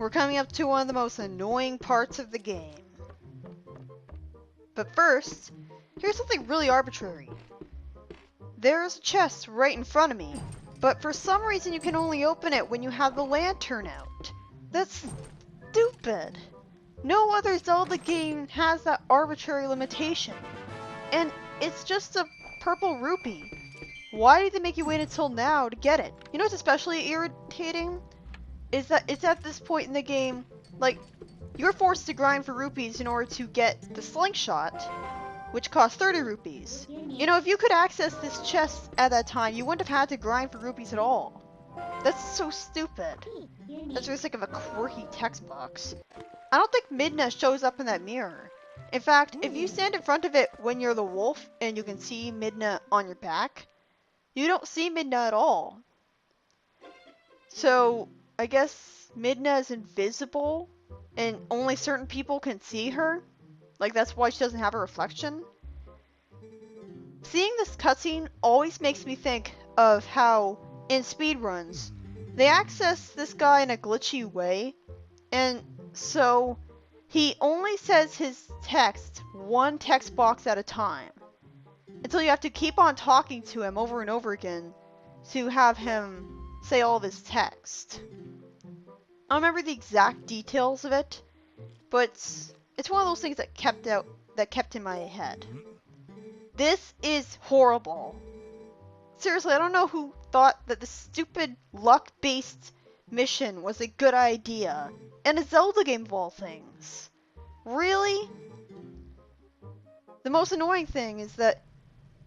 we're coming up to one of the most annoying parts of the game. But first, here's something really arbitrary. There's a chest right in front of me, but for some reason you can only open it when you have the lantern out. That's stupid. No other Zelda game has that arbitrary limitation. And it's just a purple rupee. Why did they make you wait until now to get it? You know what's especially irritating? Is that it's at this point in the game, like, you're forced to grind for rupees in order to get the slingshot, which costs 30 rupees. You know, if you could access this chest at that time, you wouldn't have had to grind for rupees at all. That's so stupid. That's just like of a quirky text box. I don't think Midna shows up in that mirror. In fact, if you stand in front of it when you're the wolf and you can see Midna on your back, you don't see Midna at all. So, I guess Midna is invisible and only certain people can see her? Like, that's why she doesn't have a reflection? Seeing this cutscene always makes me think of how, in speedruns, they access this guy in a glitchy way, and so he only says his text one text box at a time, until you have to keep on talking to him over and over again to have him say all of his text. I don't remember the exact details of it, but it's one of those things that kept in my head. This is horrible. Seriously, I don't know who thought that the stupid luck-based mission was a good idea. In a Zelda game of all things. Really? The most annoying thing is that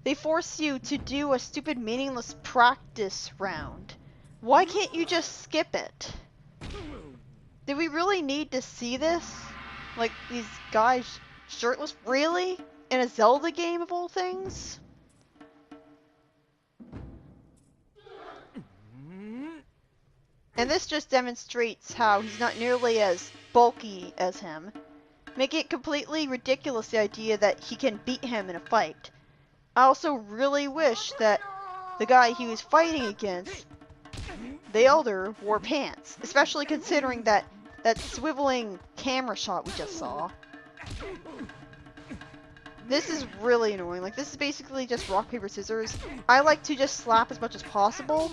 they force you to do a stupid meaningless practice round. Why can't you just skip it? Did we really need to see this? Like, these guys shirtless? Really? In a Zelda game of all things? And this just demonstrates how he's not nearly as bulky as him, making it completely ridiculous the idea that he can beat him in a fight. I also really wish that the guy he was fighting against, the Elder, wore pants, especially considering that swiveling camera shot we just saw. This is really annoying. Like, this is basically just rock, paper, scissors. I like to just slap as much as possible,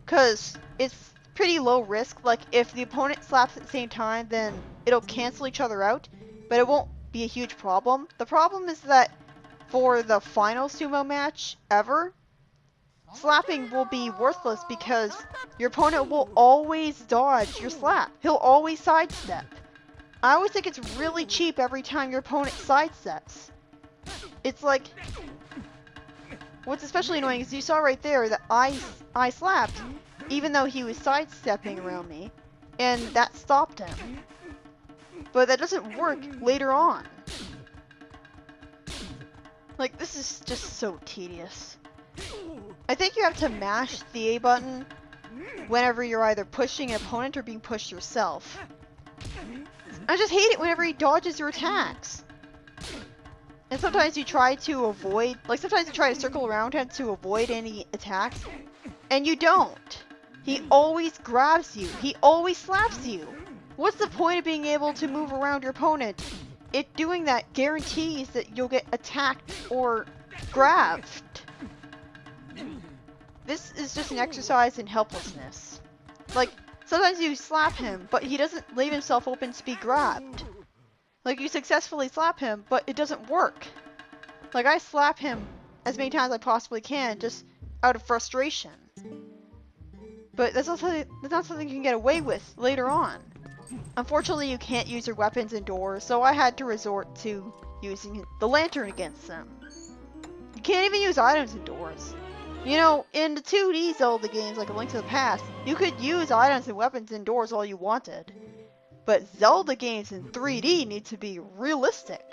because it's pretty low risk. Like, if the opponent slaps at the same time, then it'll cancel each other out, but it won't be a huge problem. The problem is that for the final sumo match ever, slapping will be worthless because your opponent will always dodge your slap. He'll always sidestep. I always think it's really cheap every time your opponent sidesteps. It's like, what's especially annoying is you saw right there that I slapped, even though he was sidestepping around me, and that stopped him. But that doesn't work later on. Like, this is just so tedious. I think you have to mash the A button whenever you're either pushing an opponent or being pushed yourself. I just hate it whenever he dodges your attacks. And sometimes you try to avoid, like sometimes you try to circle around him to avoid any attacks, and you don't. He always grabs you. He always slaps you. What's the point of being able to move around your opponent? Doing that guarantees that you'll get attacked or grabbed. This is just an exercise in helplessness. Like, sometimes you slap him, but he doesn't leave himself open to be grabbed. Like, you successfully slap him, but it doesn't work. Like, I slap him as many times as I possibly can, just out of frustration. But that's not something you can get away with later on. Unfortunately, you can't use your weapons indoors, so I had to resort to using the lantern against them. You can't even use items indoors. You know, in the 2D Zelda games like A Link to the Past, you could use items and weapons indoors all you wanted. But Zelda games in 3D need to be realistic.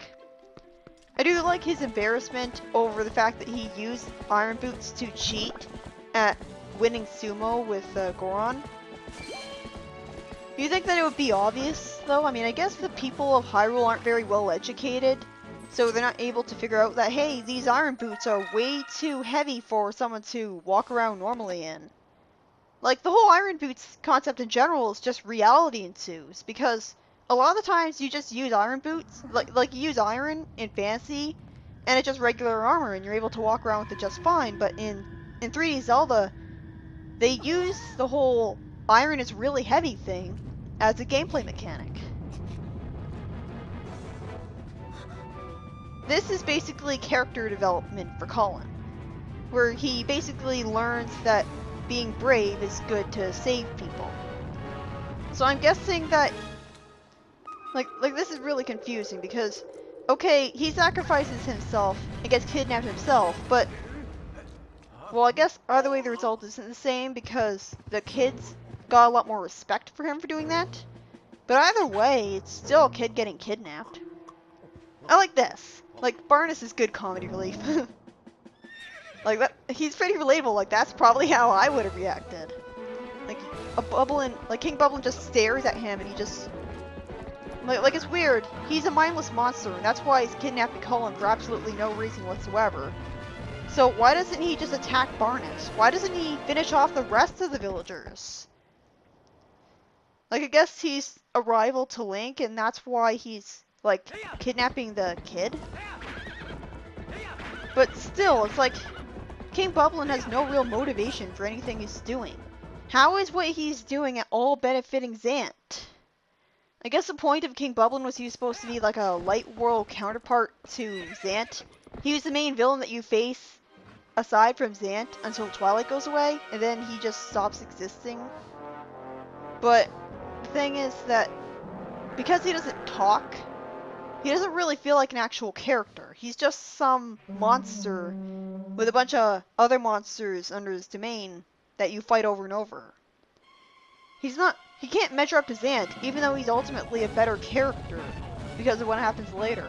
I do like his embarrassment over the fact that he used Iron Boots to cheat at winning sumo with Goron. You think that it would be obvious, though? I mean, I guess the people of Hyrule aren't very well educated, so they're not able to figure out that, hey, these iron boots are way too heavy for someone to walk around normally in. Like, the whole Iron Boots concept in general is just reality ensues, because a lot of the times you just use Iron Boots, like you use iron in fantasy, and it's just regular armor, and you're able to walk around with it just fine, but in 3D Zelda, they use the whole iron is really heavy thing as a gameplay mechanic. This is basically character development for Colin, where he basically learns that being brave is good to save people. So I'm guessing that, like this is really confusing because, okay, he sacrifices himself and gets kidnapped himself, but, well, I guess either way the result isn't the same because the kids got a lot more respect for him for doing that. But either way, it's still a kid getting kidnapped. I like this. Like, Barnes is good comedy relief. Like, that, he's pretty relatable. Like, that's probably how I would have reacted. Like, King Bublin just stares at him and he just... Like, it's weird. He's a mindless monster, and that's why he's kidnapping Colin for absolutely no reason whatsoever. So why doesn't he just attack Barnes? Why doesn't he finish off the rest of the villagers? Like, I guess he's a rival to Link, and that's why he's, like, kidnapping the kid? But still, it's like, King Bublin has no real motivation for anything he's doing. How is what he's doing at all benefiting Zant? I guess the point of King Bublin was he was supposed to be like a light world counterpart to Zant. He was the main villain that you face aside from Zant until Twilight goes away, and then he just stops existing. But the thing is that because he doesn't talk, he doesn't really feel like an actual character. He's just some monster with a bunch of other monsters under his domain that you fight over and over. He can't measure up to Zant, even though he's ultimately a better character because of what happens later.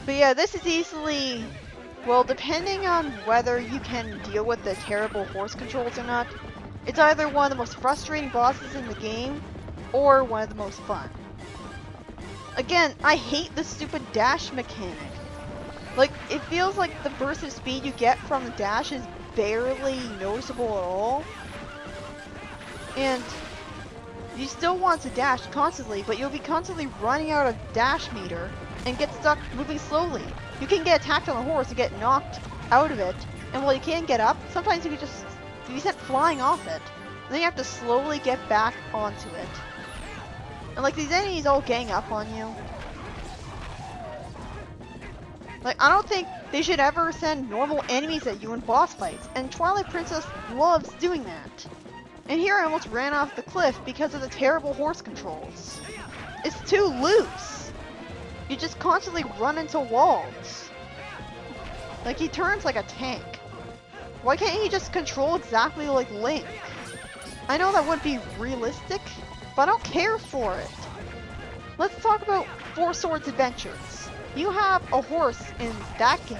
But yeah, this is easily, well, depending on whether you can deal with the terrible horse controls or not, it's either one of the most frustrating bosses in the game, or one of the most fun. Again, I hate the stupid dash mechanic. Like, it feels like the burst of speed you get from the dash is barely noticeable at all. And you still want to dash constantly, but you'll be constantly running out of dash meter and get stuck moving slowly. You can get attacked on a horse and get knocked out of it, and while you can get up, sometimes you can just be sent flying off it. And then you have to slowly get back onto it. And like, these enemies all gang up on you. Like, I don't think they should ever send normal enemies at you in boss fights, and Twilight Princess loves doing that. And here I almost ran off the cliff because of the terrible horse controls. It's too loose. You just constantly run into walls. Like, he turns like a tank. Why can't he just control exactly like Link? I know that would be realistic, but I don't care for it. Let's talk about Four Swords Adventures. You have a horse in that game,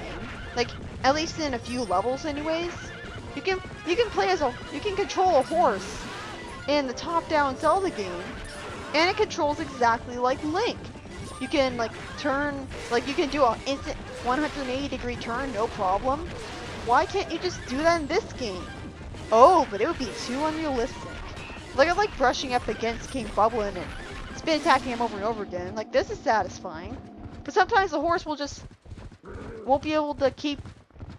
like, at least in a few levels anyways. You can control a horse in the top-down Zelda game, and it controls exactly like Link. You can, like, turn, like, you can do an instant 180-degree turn, no problem. Why can't you just do that in this game? Oh, but it would be too unrealistic. Like, I like brushing up against King Bublin and spin attacking him over and over again. Like, this is satisfying. But sometimes the horse won't be able to keep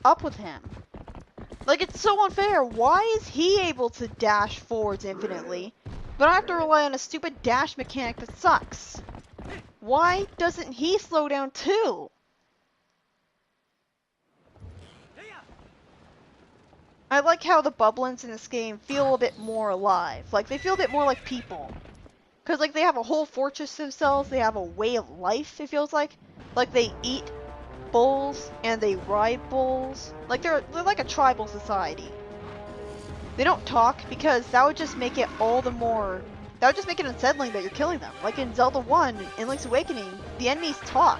up with him. Like, it's so unfair. Why is he able to dash forwards infinitely, but I have to rely on a stupid dash mechanic that sucks? Why doesn't he slow down too? I like how the Bublins in this game feel a bit more alive. Like, they feel a bit more like people. Because, like, they have a whole fortress themselves, they have a way of life, it feels like. Like, they eat bulls, and they ride bulls. Like, they're like a tribal society. They don't talk, because that would just make it all the more... That would just make it unsettling that you're killing them. Like in Zelda 1, in Link's Awakening, the enemies talk.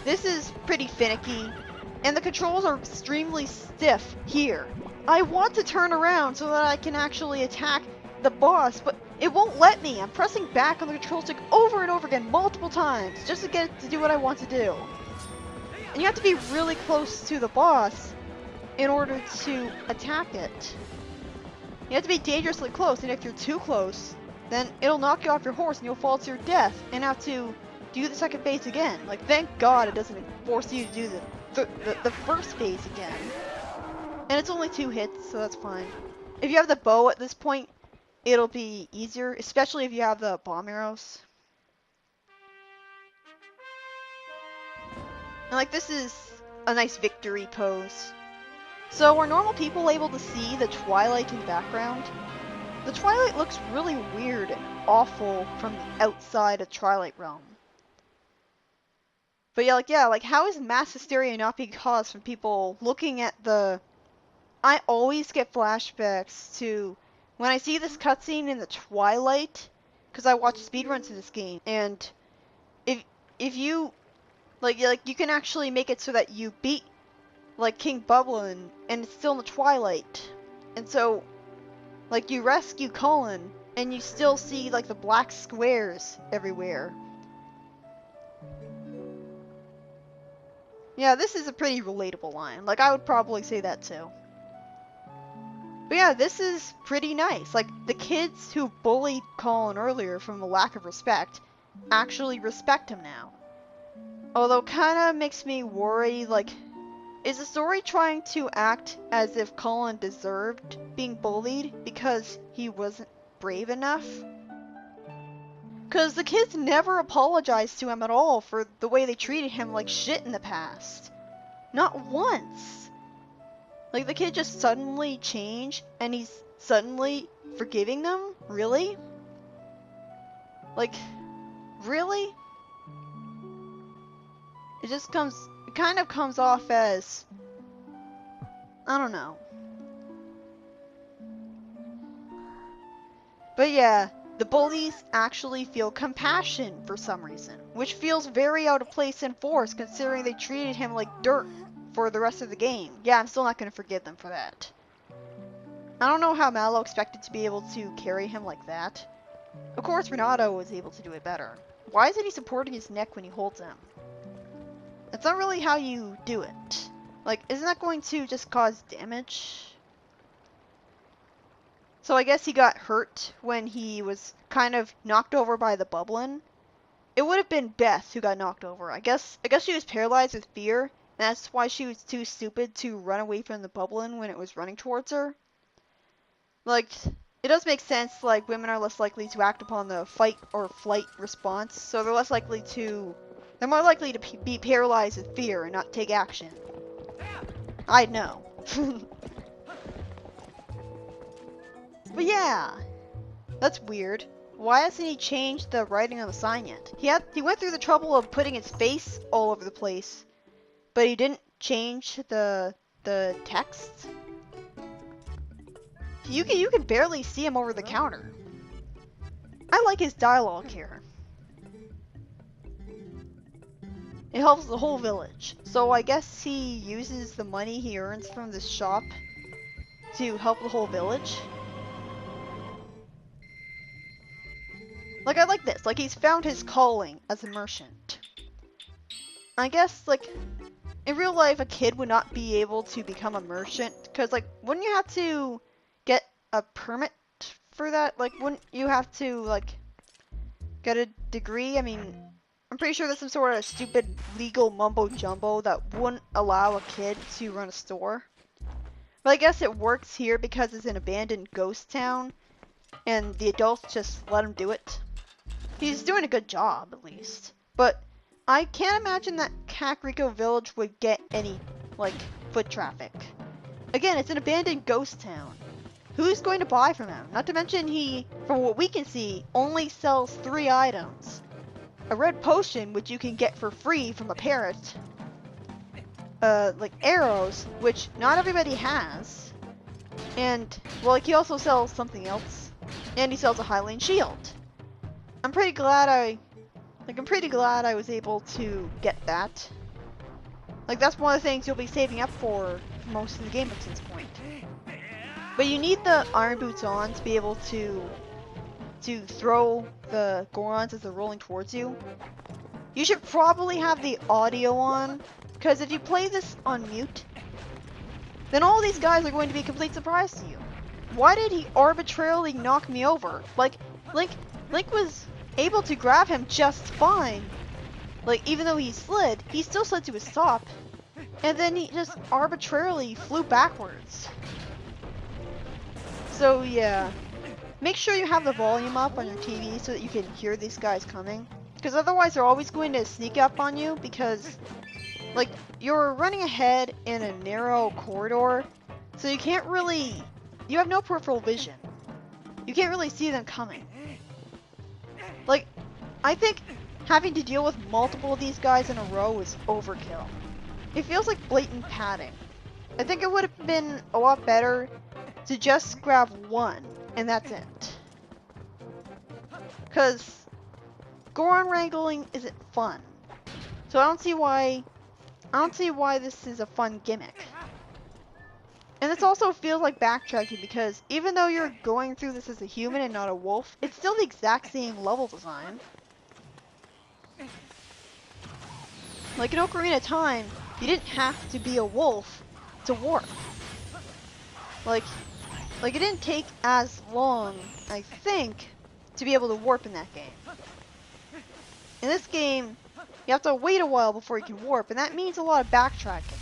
This is pretty finicky, and the controls are extremely stiff here. I want to turn around so that I can actually attack the boss, but it won't let me. I'm pressing back on the control stick over and over again multiple times just to get it to do what I want to do. And you have to be really close to the boss in order to attack it. You have to be dangerously close, and if you're too close, then it'll knock you off your horse and you'll fall to your death and have to do the second phase again. Like, thank God it doesn't force you to do the first phase again. And it's only 2 hits, so that's fine. If you have the bow at this point, it'll be easier, especially if you have the bomb arrows. And like, this is a nice victory pose. So are normal people able to see the Twilight in the background? The Twilight looks really weird and awful from the outside of Twilight Realm. But yeah, like how is mass hysteria not being caused from people looking at the... I always get flashbacks to when I see this cutscene in the Twilight, because I watch speedruns of this game, and if you like you can actually make it so that you beat like King Bublin and it's still in the Twilight, and so like you rescue Colin and you still see like the black squares everywhere. Yeah, this is a pretty relatable line. Like, I would probably say that too. But yeah, this is pretty nice. Like, the kids who bullied Colin earlier from a lack of respect actually respect him now. Although, kinda makes me worry, like, is the story trying to act as if Colin deserved being bullied because he wasn't brave enough? Because the kids never apologized to him at all for the way they treated him like shit in the past. Not once. Like, the kid just suddenly changed and he's suddenly forgiving them? Really? Like, really? It kind of comes off as, I don't know. But yeah, the bullies actually feel compassion for some reason, which feels very out of place and forced considering they treated him like dirt for the rest of the game. Yeah, I'm still not going to forgive them for that. I don't know how Mallow expected to be able to carry him like that. Of course, Renato was able to do it better. Why isn't he supporting his neck when he holds him? That's not really how you do it. Like, isn't that going to just cause damage? So I guess he got hurt when he was kind of knocked over by the Bublin. It would have been Beth who got knocked over. I guess she was paralyzed with fear, and that's why she was too stupid to run away from the Bublin when it was running towards her. Like, it does make sense, like, women are less likely to act upon the fight or flight response, so they're more likely to be paralyzed with fear and not take action. I know. But yeah, that's weird. Why hasn't he changed the writing on the sign yet? He went through the trouble of putting his face all over the place, but he didn't change the text. You can barely see him over the counter. I like his dialogue here. It helps the whole village. So I guess he uses the money he earns from this shop to help the whole village. Like, I like this. Like, he's found his calling as a merchant. I guess, like, in real life, a kid would not be able to become a merchant. Because, like, wouldn't you have to get a permit for that? Like, wouldn't you have to, like, get a degree? I mean, I'm pretty sure there's some sort of stupid legal mumbo-jumbo that wouldn't allow a kid to run a store. But I guess it works here because it's an abandoned ghost town. And the adults just let him do it. He's doing a good job, at least. But I can't imagine that Kakariko Village would get any, like, foot traffic. Again, it's an abandoned ghost town. Who's going to buy from him? Not to mention he, from what we can see, only sells 3 items. A red potion, which you can get for free from a parrot. Like arrows, which not everybody has. And, well, like, he also sells something else. And he sells a Highland shield. I'm pretty glad I was able to get that. Like, that's one of the things you'll be saving up for most of the game up to this point. But you need the iron boots on to be able to throw the Gorons as they're rolling towards you. You should probably have the audio on, because if you play this on mute, then all these guys are going to be a complete surprise to you. Why did he arbitrarily knock me over? Like, Link was able to grab him just fine. Like, even though he still slid to a stop. And then he just arbitrarily flew backwards. So yeah, make sure you have the volume up on your TV so that you can hear these guys coming. Because otherwise they're always going to sneak up on you because, like, you're running ahead in a narrow corridor. So you can't really, you have no peripheral vision. You can't really see them coming. Like, I think having to deal with multiple of these guys in a row is overkill. It feels like blatant padding. I think it would have been a lot better to just grab one, and that's it. Because Goron wrangling isn't fun. So I don't see why this is a fun gimmick. And this also feels like backtracking because even though you're going through this as a human and not a wolf, it's still the exact same level design. Like in Ocarina of Time, you didn't have to be a wolf to warp. Like it didn't take as long, I think, to be able to warp in that game. In this game, you have to wait a while before you can warp, and that means a lot of backtracking.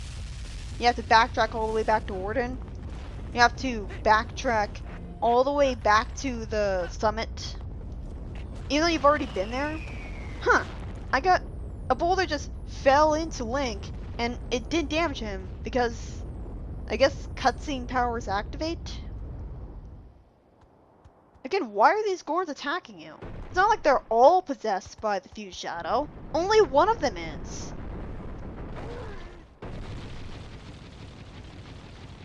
You have to backtrack all the way back to Warden. You have to backtrack all the way back to the summit. Even though you've already been there. Huh. A boulder just fell into Link, and it didn't damage him because, I guess, cutscene powers activate? Again, why are these Gorons attacking you? It's not like they're all possessed by the Fused Shadow. Only one of them is.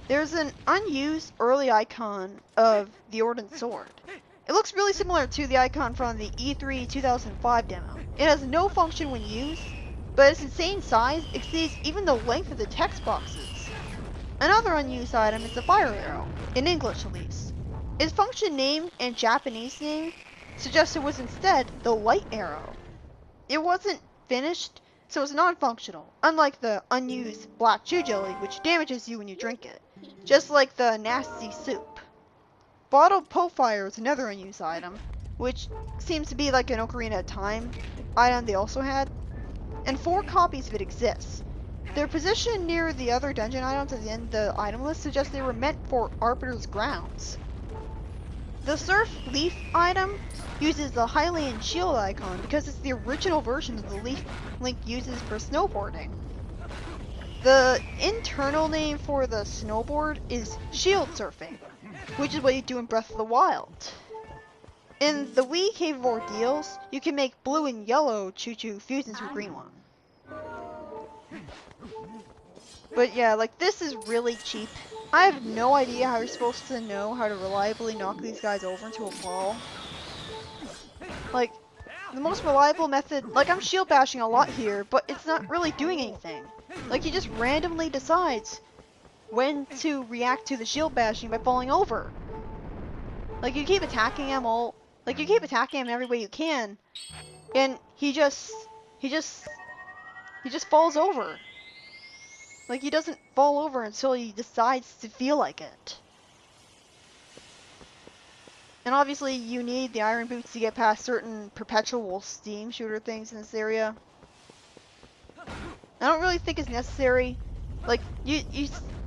There's an unused early icon of the Ordnance Sword. It looks really similar to the icon from the E3 2005 demo. It has no function when used, but its insane size exceeds even the length of the text boxes. Another unused item is the fire arrow, in English at least. Its function name and Japanese name suggests it was instead the light arrow. It wasn't finished, so it's non-functional, unlike the unused black chew jelly, which damages you when you drink it, just like the nasty soup. Bottled Pofire is another unused item, which seems to be like an Ocarina of Time item they also had, and 4 copies of it exist. Their position near the other dungeon items at the end of the item list suggests they were meant for Arbiter's grounds. The Surf Leaf item uses the Hylian shield icon because it's the original version of the leaf Link uses for snowboarding. The internal name for the snowboard is shield surfing, which is what you do in Breath of the Wild. In the Wii Cave of Ordeals, you can make blue and yellow Choo-Choo fuse into a green one. But yeah, like, this is really cheap. I have no idea how you're supposed to know how to reliably knock these guys over into a ball. Like, the most reliable method, like, I'm shield bashing a lot here, but it's not really doing anything. Like, he just randomly decides when to react to the shield bashing by falling over. Like, you keep attacking him every way you can, and he just falls over. Like, he doesn't fall over until he decides to feel like it. And obviously, you need the iron boots to get past certain perpetual steam shooter things in this area. I don't really think it's necessary. Like, you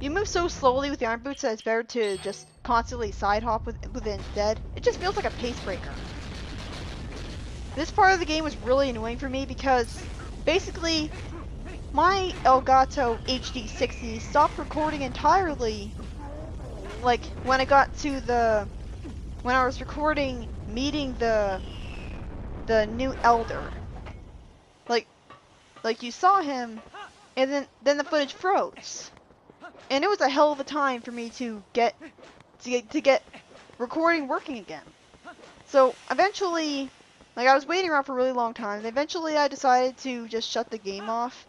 move so slowly with the iron boots that it's better to just constantly side hop with it instead. It just feels like a pace breaker. This part of the game was really annoying for me because basically my Elgato HD 60 stopped recording entirely, like, when I was recording meeting the new elder. Like you saw him, and then the footage froze. And it was a hell of a time for me to get recording working again. So eventually, like, I was waiting around for a really long time, and eventually I decided to just shut the game off.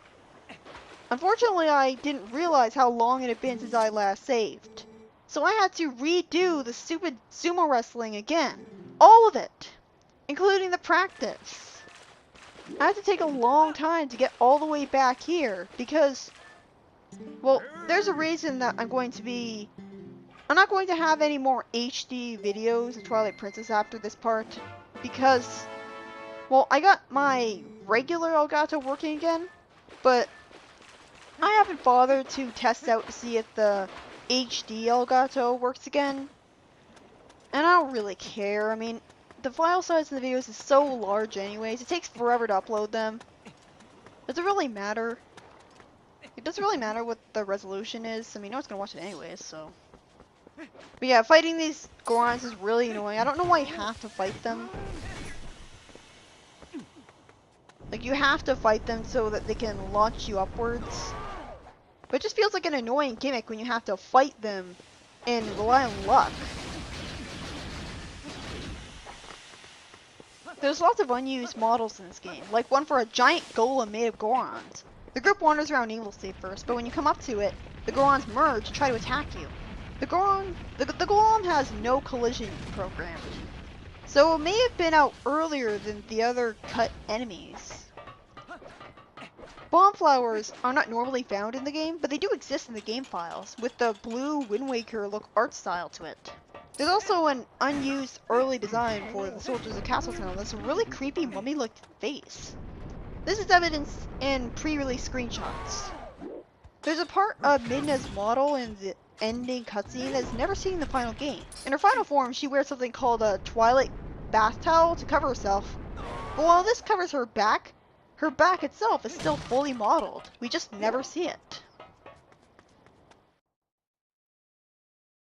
Unfortunately, I didn't realize how long it had been since I last saved. So I had to redo the stupid sumo wrestling again. All of it. Including the practice. I had to take a long time to get all the way back here because Well, there's a reason that I'm not going to have any more HD videos of Twilight Princess after this part, because, well, I got my regular Elgato working again, but I haven't bothered to test out to see if the HD Elgato works again, and I don't really care. I mean, the file size of the videos is so large anyways, it takes forever to upload them. Does it really matter? It doesn't really matter what the resolution is. I mean, no one's gonna watch it anyways, so. But yeah, fighting these Gorons is really annoying. I don't know why you have to fight them. Like, you have to fight them so that they can launch you upwards. But it just feels like an annoying gimmick when you have to fight them and rely on luck. There's lots of unused models in this game, like one for a giant golem made of Gorons. The group wanders around aimlessly at first, but when you come up to it, the Gorons merge and try to attack you. The golem has no collision programmed, so it may have been out earlier than the other cut enemies. Bomb flowers are not normally found in the game, but they do exist in the game files, with the blue Wind Waker look art style to it. There's also an unused early design for the soldiers of Castletown that's a really creepy mummy-like face. This is evidenced in pre-release screenshots. There's a part of Midna's model in the ending cutscene that's never seen in the final game. In her final form, she wears something called a Twilight bath towel to cover herself. But while this covers her back itself is still fully modeled. We just never see it.